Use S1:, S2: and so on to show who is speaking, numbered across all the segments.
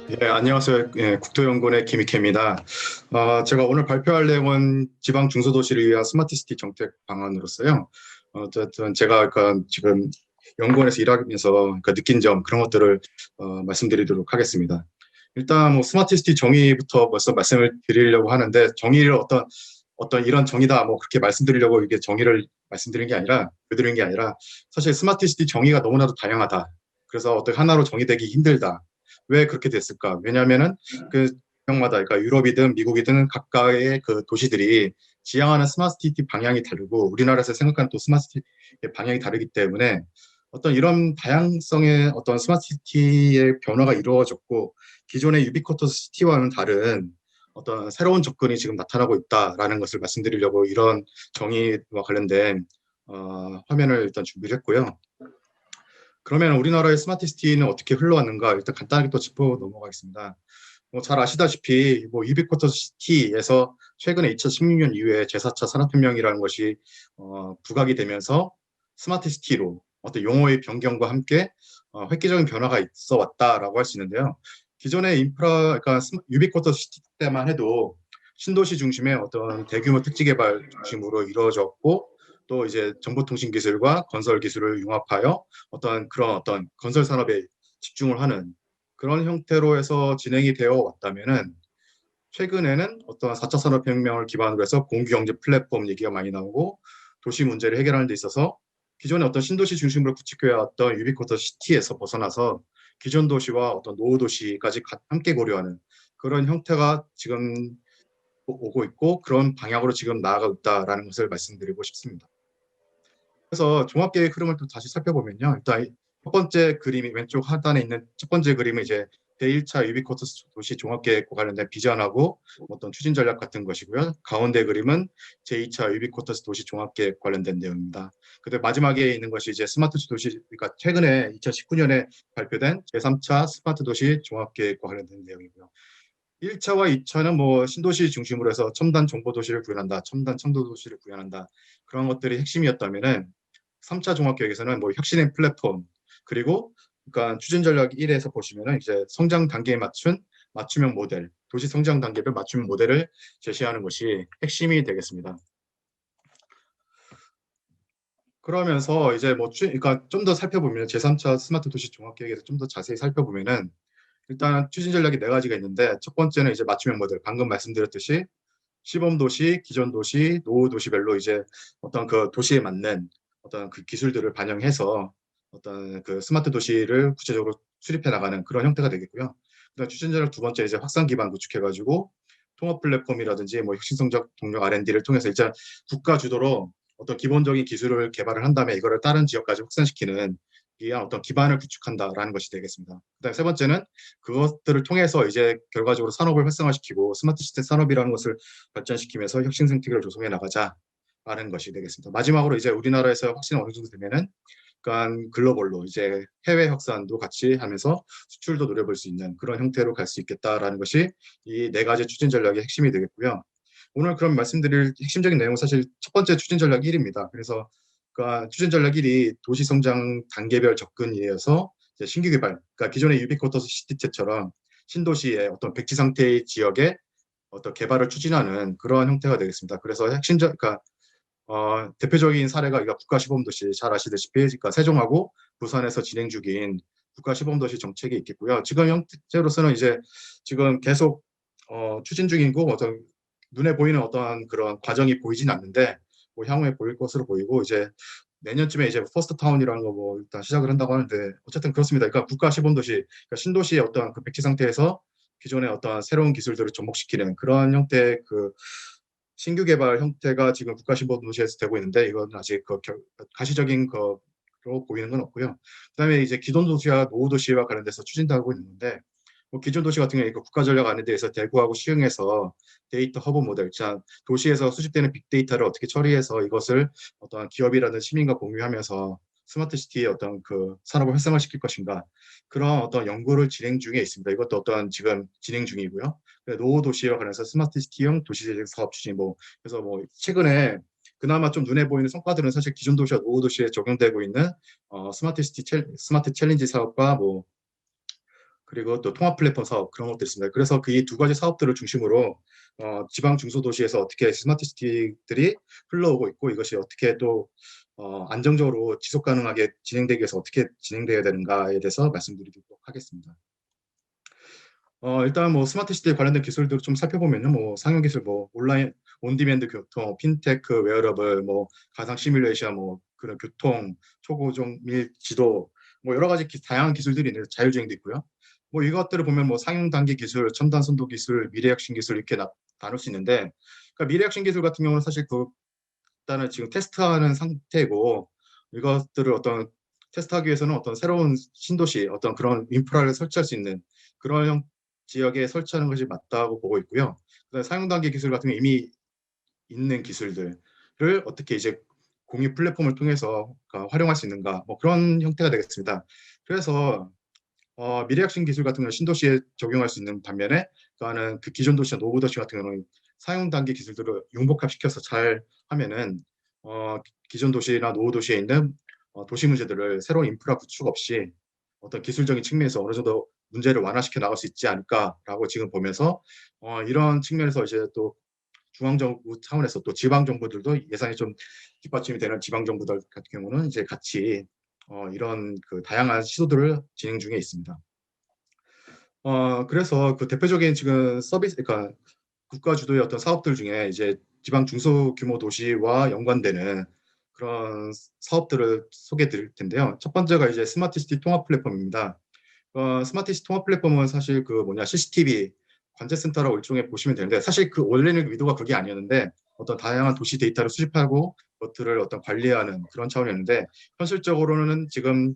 S1: 예, 안녕하세요. 예, 국토연구원의 김익혜입니다. 제가 오늘 발표할 내용은 지방 중소도시를 위한 스마트시티 정책 방안으로서요. 어쨌든 제가 지금 연구원에서 일하면서 느낀 점 그런 것들을 말씀드리도록 하겠습니다. 일단 뭐 스마트시티 정의부터 벌써 말씀을 드리려고 하는데 정의를 어떤 이런 정의다 뭐 그렇게 말씀드리려고 이게 정의를 말씀드린 게 아니라 보여드린 게 아니라 사실 스마트시티 정의가 너무나도 다양하다. 그래서 어떻게 하나로 정의되기 힘들다. 왜 그렇게 됐을까? 왜냐하면은 그 지역마다 그러니까 유럽이든 미국이든 각각의 그 도시들이 지향하는 스마트시티 방향이 다르고 우리나라에서 생각하는 또 스마트시티 방향이 다르기 때문에 어떤 이런 다양성의 어떤 스마트시티의 변화가 이루어졌고 기존의 유비쿼터스 시티와는 다른 어떤 새로운 접근이 지금 나타나고 있다라는 것을 말씀드리려고 이런 정의와 관련된 화면을 일단 준비를 했고요. 그러면 우리나라의 스마트시티는 어떻게 흘러왔는가 일단 간단하게 또 짚어 넘어가겠습니다. 뭐 잘 아시다시피 뭐 유비쿼터스 시티에서 최근에 2016년 이후에 제4차 산업혁명이라는 것이 부각이 되면서 스마트 시티로 어떤 용어의 변경과 함께 획기적인 변화가 있어 왔다라고 할 수 있는데요. 기존의 인프라, 그러니까 유비쿼터스 시티 때만 해도 신도시 중심의 어떤 대규모 택지 개발 중심으로 이루어졌고 또 이제 정보통신 기술과 건설 기술을 융합하여 어떤 건설 산업에 집중을 하는 그런 형태로 해서 진행이 되어 왔다면은 최근에는 어떤 4차 산업혁명을 기반으로 해서 공유경제 플랫폼 얘기가 많이 나오고 도시 문제를 해결하는 데 있어서 기존의 어떤 신도시 중심으로 구축해왔던 유비쿼터 시티에서 벗어나서 기존 도시와 어떤 노후 도시까지 함께 고려하는 그런 형태가 지금 오고 있고 그런 방향으로 지금 나아가고 있다라는 것을 말씀드리고 싶습니다. 그래서 종합계획 흐름을 또 다시 살펴보면요. 일단 첫 번째 그림이 왼쪽 하단에 있는 첫 번째 그림은 이제 제1차 유비쿼터 도시 종합계획과 관련된 비전하고 어떤 추진 전략 같은 것이고요. 가운데 그림은 제2차 유비쿼터스 도시 종합계획 관련된 내용입니다. 그다음 마지막에 있는 것이 이제 스마트 도시, 그러니까 최근에 2019년에 발표된 제3차 스마트 도시 종합계획과 관련된 내용이고요. 1차와 2차는 뭐 신도시 중심으로 해서 첨단 정보도시를 구현한다, 첨단 청도도시를 구현한다 그런 것들이 핵심이었다면은 3차 종합계획에서는 뭐 혁신의 플랫폼 그리고 그러니까 추진 전략 1에서 보시면은 이제 성장 단계에 맞춘 맞춤형 모델, 도시 성장 단계별 맞춤형 모델을 제시하는 것이 핵심이 되겠습니다. 그러면서 이제 뭐 그러니까 좀 더 살펴보면 제3차 스마트 도시 종합계획에서 좀 더 자세히 살펴보면은 일단 추진 전략이 네 가지가 있는데 첫 번째는 이제 맞춤형 모델, 방금 말씀드렸듯이 시범 도시, 기존 도시, 노후 도시별로 이제 어떤 그 도시에 맞는 어떤 그 기술들을 반영해서 어떤 그 스마트 도시를 구체적으로 수립해 나가는 그런 형태가 되겠고요. 그다음 추진 전략 두 번째 이제 확산 기반 구축해가지고 통합 플랫폼이라든지 뭐 혁신성적 동력 R&D를 통해서 이제 국가 주도로 어떤 기본적인 기술을 개발을 한 다음에 이거를 다른 지역까지 확산시키는 위한 어떤 기반을 구축한다라는 것이 되겠습니다. 그다음 세 번째는 그것들을 통해서 이제 결과적으로 산업을 활성화시키고 스마트 시티 산업이라는 것을 발전시키면서 혁신 생태계를 조성해 나가자라는 것이 되겠습니다. 마지막으로 이제 우리나라에서 확신 어느 정도 되면은 그러니까 글로벌로 이제 해외 확산도 같이 하면서 수출도 노려볼 수 있는 그런 형태로 갈 수 있겠다라는 것이 이 네 가지 추진 전략의 핵심이 되겠고요. 오늘 그럼 말씀드릴 핵심적인 내용은 사실 첫 번째 추진 전략 1입니다. 그래서 그러니까 추진 전략 1이 도시 성장 단계별 접근이어서 신규 개발, 그러니까 기존의 유비쿼터스 시티처럼 신도시의 어떤 백지 상태의 지역에 어떤 개발을 추진하는 그런 형태가 되겠습니다. 그래서 그러니까 대표적인 사례가 국가 시범도시 잘 아시다시피 그러니까 세종하고 부산에서 진행 중인 국가 시범도시 정책이 있겠고요. 지금 형태로서는 이제 지금 계속 추진 중이고 어떤 눈에 보이는 어떠한 그런 과정이 보이진 않는데 뭐 향후에 보일 것으로 보이고 이제 내년쯤에 이제 퍼스트 타운이라는 거 뭐 일단 시작을 한다고 하는데 어쨌든 그렇습니다. 그러니까 국가 시범도시, 그러니까 신도시의 어떤 그 백지 상태에서 기존의 어떤 새로운 기술들을 접목시키는 그런 형태의 그 신규 개발 형태가 지금 국가 시범도시에서 되고 있는데 이건 아직 가시적인 거로 보이는 건 없고요. 그다음에 이제 기존 도시와 노후 도시와 관련돼서 추진하고 있는데 뭐 기존 도시 같은 경우에 국가 전략 안에 대해서 대구하고 시흥에서 데이터 허브 모델, 자 도시에서 수집되는 빅데이터를 어떻게 처리해서 이것을 어떤 기업이라든 시민과 공유하면서 스마트 시티의 어떤 그 산업을 활성화시킬 것인가 그런 어떤 연구를 진행 중에 있습니다. 이것도 어떤 지금 진행 중이고요. 노후 도시와 관련해서 스마트 시티형 도시재생 사업 추진 뭐 그래서 뭐 최근에 그나마 좀 눈에 보이는 성과들은 사실 기존 도시와 노후 도시에 적용되고 있는 스마트 챌린지 사업과 뭐 그리고 또 통합 플랫폼 사업 그런 것도 있습니다. 그래서 그 이 두 가지 사업들을 중심으로 지방 중소도시에서 어떻게 스마트 시티들이 흘러오고 있고 이것이 어떻게 또 안정적으로 지속 가능하게 진행되기 위해서 어떻게 진행되어야 되는가에 대해서 말씀드리도록 하겠습니다. 일단 뭐 스마트 시티에 관련된 기술들을 좀 살펴보면요, 뭐 상용 기술, 뭐 온라인 온디맨드 교통, 핀테크, 웨어러블, 뭐 가상 시뮬레이션, 뭐 그런 교통 초고정 밀 지도, 뭐 여러 가지 다양한 기술들이 있는데 자율주행도 있고요. 뭐 이것들을 보면 뭐 상용 단기 기술, 첨단 선도 기술, 미래 혁신 기술 이렇게 나눌 수 있는데, 그러니까 미래 혁신 기술 같은 경우는 사실 그 일단은 지금 테스트하는 상태고 이것들을 어떤 테스트하기 위해서는 어떤 새로운 신도시, 어떤 그런 인프라를 설치할 수 있는 그런 지역에 설치하는 것이 맞다고 보고 있고요. 그다음에 사용 단계 기술 같은 경우 이미 있는 기술들을 어떻게 이제 공유 플랫폼을 통해서 활용할 수 있는가, 뭐 그런 형태가 되겠습니다. 그래서 미래혁신 기술 같은 경우는 신도시에 적용할 수 있는 반면에 그거는 그 기존 도시나 노후 도시 같은 경우는 사용 단계 기술들을 융복합시켜서 잘 하면은 기존 도시나 노후 도시에 있는 도시 문제들을 새로운 인프라 구축 없이 어떤 기술적인 측면에서 어느 정도 문제를 완화시켜 나갈 수 있지 않을까라고 지금 보면서 이런 측면에서 이제 또 중앙정부 차원에서 또 지방정부들도 예산이 좀 뒷받침이 되는 지방정부들 같은 경우는 이제 같이 이런 그 다양한 시도들을 진행 중에 있습니다. 그래서 그 대표적인 지금 서비스, 그러니까 국가 주도의 어떤 사업들 중에 이제 지방 중소규모 도시와 연관되는 그런 사업들을 소개해 드릴 텐데요. 첫 번째가 이제 스마트 시티 통합 플랫폼입니다. 스마트 시티 통합 플랫폼은 사실 그 뭐냐 CCTV 관제센터라고 일종의 보시면 되는데 사실 그 원래는 의도가 그게 아니었는데 어떤 다양한 도시 데이터를 수집하고 그것들을 어떤 관리하는 그런 차원이었는데 현실적으로는 지금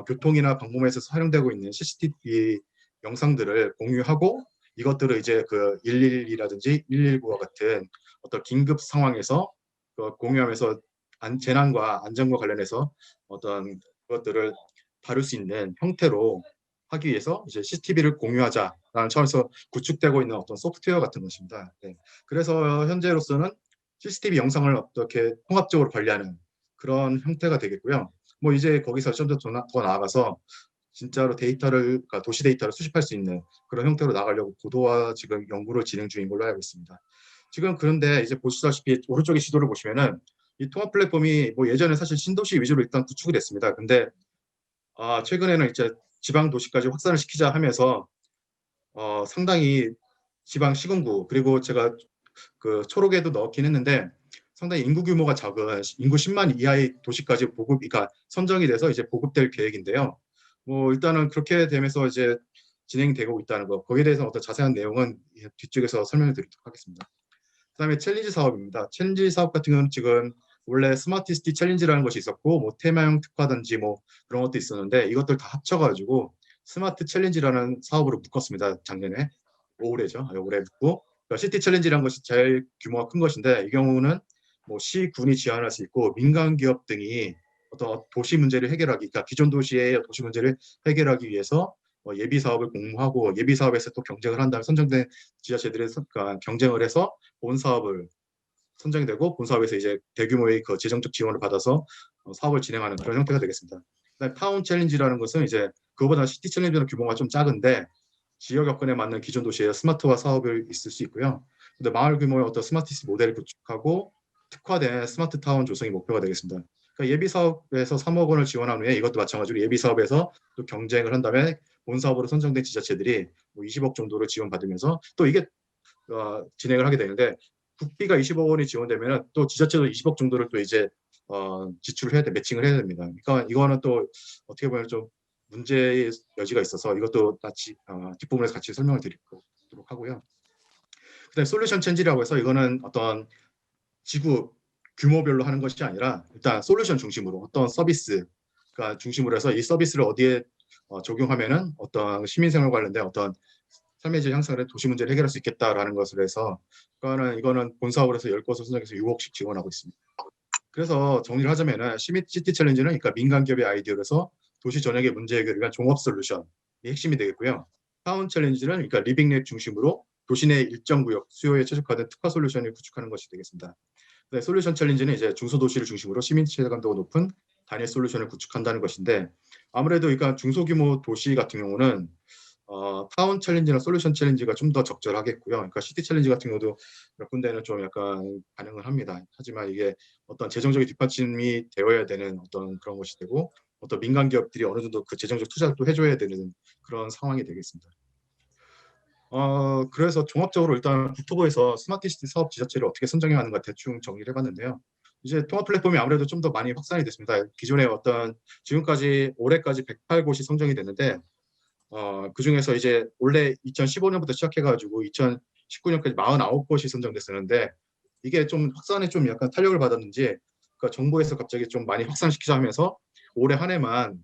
S1: 교통이나 방범에서 사용되고 있는 CCTV 영상들을 공유하고 이것들을 이제 그 112라든지 119와 같은 어떤 긴급 상황에서 공유하면서 재난과 안전과 관련해서 어떤 것들을 다룰 수 있는 형태로 하기 위해서 이제 CCTV를 공유하자라는 차원에서 구축되고 있는 어떤 소프트웨어 같은 것입니다. 네. 그래서 현재로서는 CCTV 영상을 어떻게 통합적으로 관리하는 그런 형태가 되겠고요. 뭐 이제 거기서 좀 더 나아가서 진짜로 데이터를, 그러니까 도시 데이터를 수집할 수 있는 그런 형태로 나가려고 고도화 지금 연구를 진행 중인 걸로 알고 있습니다. 지금 그런데 이제 보시다시피 오른쪽의 시도를 보시면은 이 통합 플랫폼이 뭐 예전에 사실 신도시 위주로 일단 구축이 됐습니다. 근데 최근에는 이제 지방 도시까지 확산을 시키자 하면서 상당히 지방 시군구 그리고 제가 그 초록에도 넣긴 했는데 상당히 인구 규모가 적은 인구 10만 이하의 도시까지 그러니까 선정이 돼서 이제 보급될 계획인데요. 뭐 일단은 그렇게 되면서 이제 진행되고 있다는 거. 거기에 대해서 어떤 자세한 내용은 뒤쪽에서 설명을 드리도록 하겠습니다. 그다음에 챌린지 사업입니다. 챌린지 사업 같은 경우는 지금 원래 스마트 시티 챌린지라는 것이 있었고 뭐 테마형 특화든지 뭐 그런 것도 있었는데 이것들 다 합쳐가지고 스마트 챌린지라는 사업으로 묶었습니다. 작년에 올해죠. 올해 묶고 그러니까 시티 챌린지라는 것이 제일 규모가 큰 것인데 이 경우는 뭐 시, 군이 지원할 수 있고 민간 기업 등이 어떤 도시 문제를 해결하기, 그러니까 기존 도시의 도시 문제를 해결하기 위해서 예비 사업을 공모하고 예비 사업에서 또 경쟁을 한 다음에 선정된 지자체들이 그러니까 경쟁을 해서 본 사업을 선정이 되고 본 사업에서 이제 대규모의 그 재정적 지원을 받아서 사업을 진행하는 그런 형태가 되겠습니다. 타운 챌린지라는 것은 이제 그거보다 시티 챌린지는 규모가 좀 작은데 지역 여건에 맞는 기존 도시의 스마트화 사업을 있을 수 있고요. 근데 마을 규모의 어떤 스마트 시티 모델을 구축하고 특화된 스마트 타운 조성이 목표가 되겠습니다. 그러니까 예비 사업에서 3억 원을 지원한 후에 이것도 마찬가지로 예비 사업에서 또 경쟁을 한 다음에 본 사업으로 선정된 지자체들이 뭐 20억 정도를 지원받으면서 또 이게 진행을 하게 되는데 국비가 20억 원이 지원되면 또 지자체도 20억 정도를 또 이제 지출을 해야 돼, 매칭을 해야 됩니다. 그러니까 이거는 또 어떻게 보면 좀 문제의 여지가 있어서 이것도 같이 뒷부분에서 같이 설명을 드리도록 하고요. 그다음에 솔루션 체인지라고 해서 이거는 어떤 지구 규모별로 하는 것이 아니라 일단 솔루션 중심으로 어떤 서비스가 중심으로 해서 이 서비스를 어디에 적용하면은 어떤 시민생활 관련된 어떤 삶의 질 향상을 해 도시 문제를 해결할 수 있겠다라는 것을 해서 이거는 본 사업으로 해서 10곳을 선정해서 6억씩 지원하고 있습니다. 그래서 정리를 하자면은 시티 챌린지는 그러니까 민간 기업의 아이디어로서 도시 전역의 문제 해결을 위한 종합 솔루션이 핵심이 되겠고요. 타운 챌린지는 그러니까 리빙넷 중심으로 도시 내 일정 구역 수요에 최적화된 특화 솔루션을 구축하는 것이 되겠습니다. 네, 솔루션 챌린지는 이제 중소도시를 중심으로 시민 체감도가 높은 단일 솔루션을 구축한다는 것인데 아무래도 그러니까 중소규모 도시 같은 경우는 타운 챌린지나 솔루션 챌린지가 좀 더 적절하겠고요. 그러니까 시티 챌린지 같은 경우도 몇 군데는 좀 약간 반영을 합니다. 하지만 이게 어떤 재정적인 뒷받침이 되어야 되는 어떤 그런 것이 되고 어떤 민간 기업들이 어느 정도 그 재정적 투자를 또 해줘야 되는 그런 상황이 되겠습니다. 그래서 종합적으로 일단 국토부에서 스마트시티 사업 지자체를 어떻게 선정해 가는가 대충 정리를 해봤는데요. 이제 통합 플랫폼이 아무래도 좀 더 많이 확산이 됐습니다. 기존에 어떤 지금까지 올해까지 108곳이 선정이 됐는데 그 중에서 이제 원래 2015년부터 시작해가지고 2019년까지 49곳이 선정됐었는데 이게 좀 확산에 좀 약간 탄력을 받았는지 그러니까 정부에서 갑자기 좀 많이 확산시키자 하면서 올해 한 해만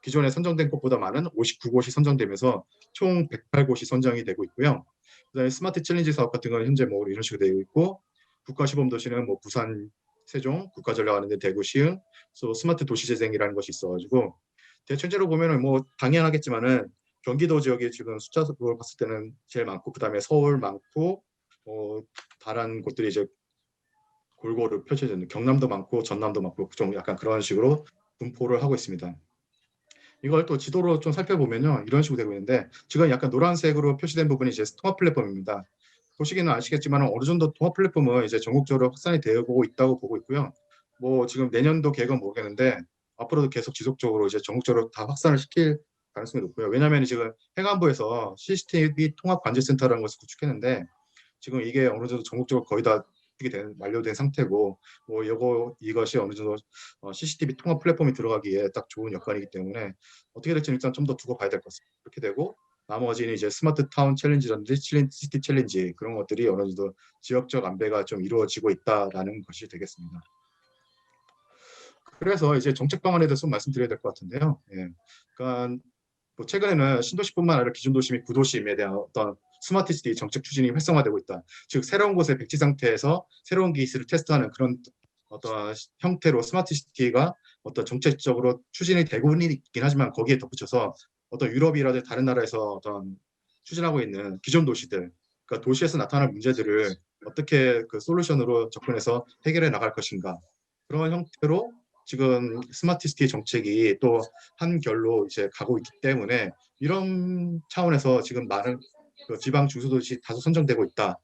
S1: 기존에 선정된 곳보다 많은 59곳이 선정되면서 총 108곳이 선정이 되고 있고요. 그다음에 스마트 챌린지 사업 같은 건 현재 뭐 이런 식으로 되어 있고 국가시범도시는 뭐 부산, 세종, 국가전략하는데 대구, 시흥, 또 스마트 도시재생이라는 것이 있어가지고 대체적으로 보면은 뭐 당연하겠지만은 경기도 지역이 지금 숫자로 봤을 때는 제일 많고 그다음에 서울 많고 다른 곳들이 이제 골고루 펼쳐져 있는 경남도 많고 전남도 많고 좀 약간 그런 식으로 분포를 하고 있습니다. 이걸 또 지도로 좀 살펴보면요. 이런 식으로 되고 있는데 지금 약간 노란색으로 표시된 부분이 이제 통합 플랫폼입니다. 보시기는 아시겠지만 어느 정도 통합 플랫폼은 이제 전국적으로 확산이 되고 있다고 보고 있고요. 뭐 지금 내년도 계획은 모르겠는데 앞으로도 계속 지속적으로 이제 전국적으로 다 확산을 시킬 가능성이 높고요. 왜냐하면 지금 행안부에서 CCTV 통합 관제센터라는 것을 구축했는데 지금 이게 어느 정도 전국적으로 거의 다 완료된 상태고 뭐 이것이 어느 정도 CCTV 통합 플랫폼이 들어가기에 딱 좋은 여건이기 때문에 어떻게 될지 일단 좀 더 두고 봐야 될 것 같습니다. 그렇게 되고 나머지는 이제 스마트 타운 챌린지라든지 시티 챌린지 그런 것들이 어느 정도 지역적 안배가 좀 이루어지고 있다라는 것이 되겠습니다. 그래서 이제 정책 방안에 대해서 말씀드려야 될 것 같은데요. 예. 그러니까 뭐 최근에는 신도시뿐만 아니라 기존도시 및 구도심에 대한 어떤 스마트 시티 정책 추진이 활성화되고 있다. 즉 새로운 곳에 백지 상태에서 새로운 기술을 테스트하는 그런 어떤 형태로 스마트 시티가 어떤 정책적으로 추진이 되고는 있긴 하지만 거기에 덧붙여서 어떤 유럽이라든지 다른 나라에서 어떤 추진하고 있는 기존 도시들, 그러니까 도시에서 나타나는 문제들을 어떻게 그 솔루션으로 접근해서 해결해 나갈 것인가 그런 형태로 지금 스마트 시티 정책이 또 한결로 이제 가고 있기 때문에 이런 차원에서 지금 많은 그 지방 중소도시 다수 선정되고 있다.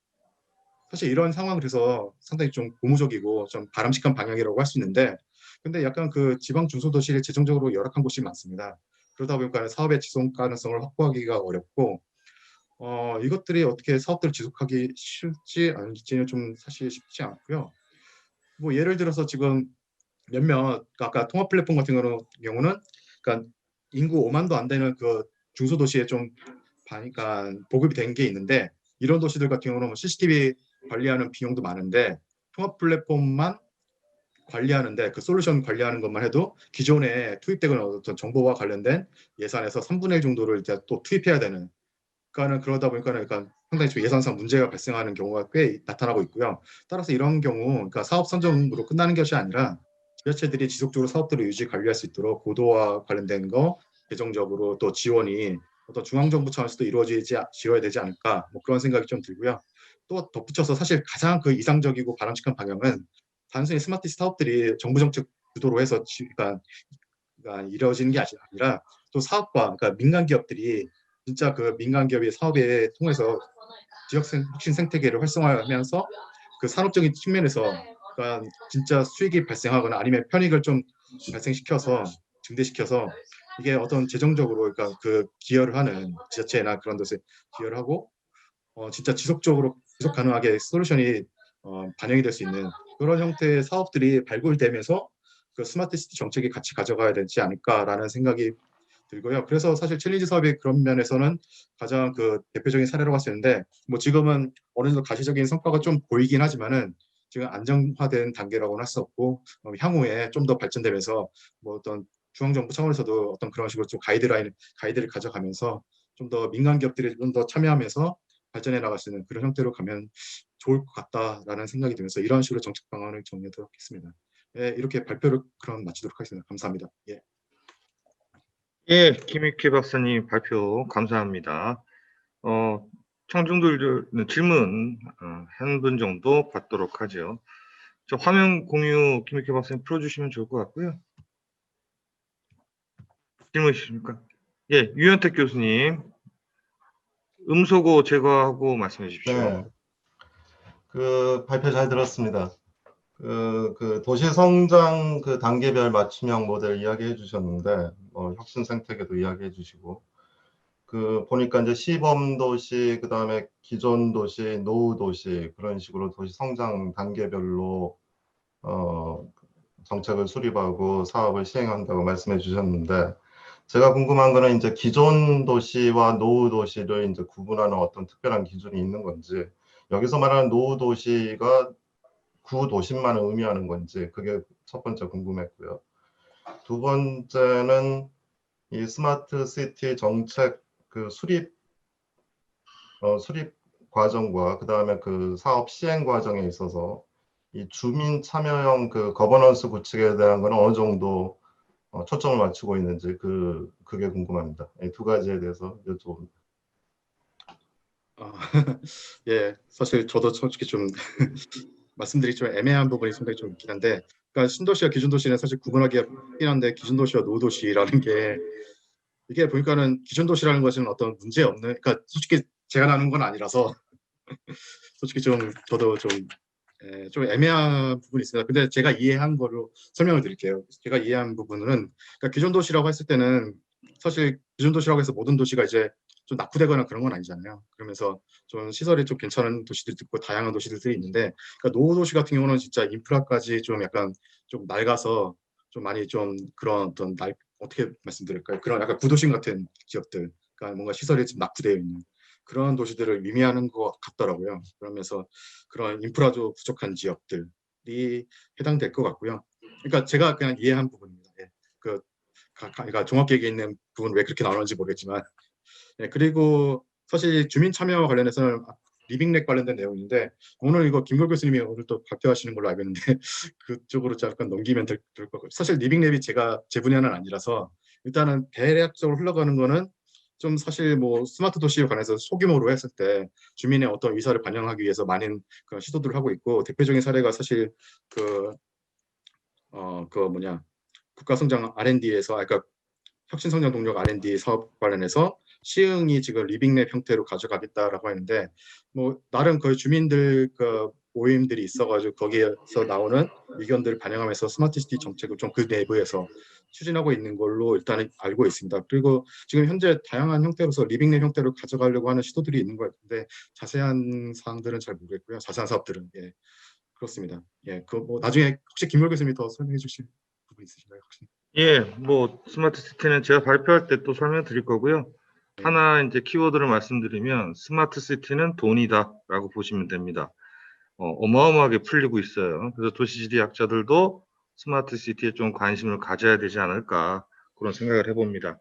S1: 사실 이런 상황 그래서 상당히 좀 고무적이고 좀 바람직한 방향이라고 할 수 있는데 근데 약간 그 지방 중소도시를 재정적으로 열악한 곳이 많습니다. 그러다 보니까 사업의 지속 가능성을 확보하기가 어렵고 이것들이 어떻게 사업들을 지속하기 쉽지 않을지는 좀 사실 쉽지 않고요. 뭐 예를 들어서 지금 몇몇 아까 통합 플랫폼 같은 경우는 그러니까 인구 5만도 안 되는 그 중소도시에 좀 그러니까 보급이 된 게 있는데 이런 도시들 같은 경우는 뭐 CCTV 관리하는 비용도 많은데 통합 플랫폼만 관리하는데 그 솔루션 관리하는 것만 해도 기존에 투입되는 어떤 정보와 관련된 예산에서 3분의 1 정도를 이제 또 투입해야 되는 그러니까는 그러다 보니까는 약간 상당히 좀 예산상 문제가 발생하는 경우가 꽤 나타나고 있고요. 따라서 이런 경우 그러니까 사업 선정으로 끝나는 것이 아니라 지자체들이 지속적으로 사업들을 유지 관리할 수 있도록 고도와 관련된 거 재정적으로 또 지원이 어떤 중앙정부 차원에서도 지어야 되지 않을까 뭐 그런 생각이 좀 들고요. 또 덧붙여서 사실 가장 그 이상적이고 바람직한 방향은 단순히 스마트 사업들이 정부 정책 주도로 해서 그러니까 이루어지는 게 아니라 또 사업과 그러니까 민간 기업들이 진짜 그 민간 기업의 사업에 통해서 지역 혁신 생태계를 활성화하면서 그 산업적인 측면에서 그러니까 진짜 수익이 발생하거나 아니면 편익을 좀 발생시켜서 증대시켜서 이게 어떤 재정적으로 그러니까 그 기여를 하는 지자체나 그런 데서 기여를 하고 진짜 지속 가능하게 솔루션이 반영이 될 수 있는 그런 형태의 사업들이 발굴되면서 그 스마트 시티 정책이 같이 가져가야 되지 않을까라는 생각이 들고요. 그래서 사실 챌린지 사업이 그런 면에서는 가장 그 대표적인 사례라고 할 수 있는데 뭐 지금은 어느 정도 가시적인 성과가 좀 보이긴 하지만은 지금 안정화된 단계라고는 할 수 없고 향후에 좀 더 발전되면서 뭐 어떤 중앙정부 차원에서도 어떤 그런 식으로 좀 가이드를 가져가면서 좀 더 민간 기업들이 좀 더 참여하면서 발전해 나갈 수 있는 그런 형태로 가면 좋을 것 같다라는 생각이 들면서 이런 식으로 정책 방안을 정리하도록 하겠습니다. 예, 이렇게 발표를 그럼 마치도록 하겠습니다. 감사합니다. 예.
S2: 예, 김익희 박사님 발표 감사합니다. 청중들 질문 한 분 정도 받도록 하죠. 저 화면 공유 김익희 박사님 풀어주시면 좋을 것 같고요. 질문 있으십니까? 예, 유현택 교수님. 음소거 제거하고 말씀해 주십시오.
S3: 네. 그 발표 잘 들었습니다. 그 도시 성장 그 단계별 맞춤형 모델 이야기해 주셨는데, 혁신 생태계도 이야기해 주시고, 그 보니까 이제 시범 도시, 그 다음에 기존 도시, 노후 도시, 그런 식으로 도시 성장 단계별로 정책을 수립하고 사업을 시행한다고 말씀해 주셨는데, 제가 궁금한 거는 이제 기존 도시와 노후 도시를 이제 구분하는 어떤 특별한 기준이 있는 건지, 여기서 말하는 노후 도시가 구도심만을 의미하는 건지, 그게 첫 번째 궁금했고요. 두 번째는 이 스마트 시티 정책 그 수립 과정과 그 다음에 그 사업 시행 과정에 있어서 이 주민 참여형 그 거버넌스 구축에 대한 건 어느 정도 초점을 맞추고 있는지 그게 궁금합니다. 이 두 가지에 대해서 여쭤봅니다.
S1: 예, 사실 저도 솔직히 좀 말씀드리기 좀 애매한 부분이 상당히 좀 있긴 한데, 그러니까 신도시와 기존도시는 사실 구분하기가 쉽긴 한데, 기존도시와 노후도시라는 게 이게 보니까는 기존도시라는 것은 어떤 문제 없는, 그러니까 솔직히 제가 나눈 건 아니라서 솔직히 좀 저도 좀 애매한 부분이 있습니다. 근데 제가 이해한 거로 설명을 드릴게요. 제가 이해한 부분은, 그러니까 기존 도시라고 했을 때는 사실 기존 도시라고 해서 모든 도시가 이제 좀 낙후되거나 그런 건 아니잖아요. 그러면서 좀 시설이 좀 괜찮은 도시들도 있고 다양한 도시들이 있는데, 그러니까 노후 도시 같은 경우는 진짜 인프라까지 좀 약간 좀 낡아서 좀 많이 좀 그런 어떤 어떻게 말씀드릴까요? 그런 약간 구도심 같은 지역들, 그러니까 뭔가 시설이 좀 낙후되어 있는 그런 도시들을 의미하는 것 같더라고요. 그러면서 그런 인프라도 부족한 지역들이 해당될 것 같고요. 그러니까 제가 그냥 이해한 부분입니다. 예. 그러니까 종합계획에 있는 부분 왜 그렇게 나오는지 모르겠지만, 예. 그리고 사실 주민 참여와 관련해서는 리빙렉 관련된 내용인데, 오늘 이거 김걸 교수님이 오늘 또 발표하시는 걸로 알고 있는데 그쪽으로 잠깐 넘기면 될 것 같고, 사실 리빙랩이 제 분야는 아니라서 일단은 대략적으로 흘러가는 거는 좀 사실 뭐 스마트 도시에 관해서 소규모로 했을 때 주민의 어떤 의사를 반영하기 위해서 많은 그런 시도들을 하고 있고, 대표적인 사례가 사실 그 뭐냐 국가성장 R&D에서 그러니까 혁신성장 동력 R&D 사업 관련해서 시흥이 지금 리빙랩 형태로 가져가겠다라고 했는데, 뭐 나름 거의 주민들 그 모임들이 있어가지고 거기에서 나오는 의견들을 반영하면서 스마트시티 정책을 좀 그 내부에서 추진하고 있는 걸로 일단은 알고 있습니다. 그리고 지금 현재 다양한 형태로서 리빙랩 형태로 가져가려고 하는 시도들이 있는 것 같은데, 자세한 사항들은 잘 모르겠고요. 자세한 사업들은 예, 그렇습니다. 예, 그 뭐 나중에 혹시 김걸 교수님이 더 설명해 주실 부분 있으신가요? 혹시?
S2: 예, 뭐 스마트 시티는 제가 발표할 때 또 설명드릴 거고요.
S1: 예.
S2: 하나 이제 키워드를 말씀드리면 스마트 시티는 돈이다라고 보시면 됩니다. 어마어마하게 풀리고 있어요. 그래서 도시지리학자들도 스마트 시티에 좀 관심을 가져야 되지 않을까 그런 생각을 해봅니다.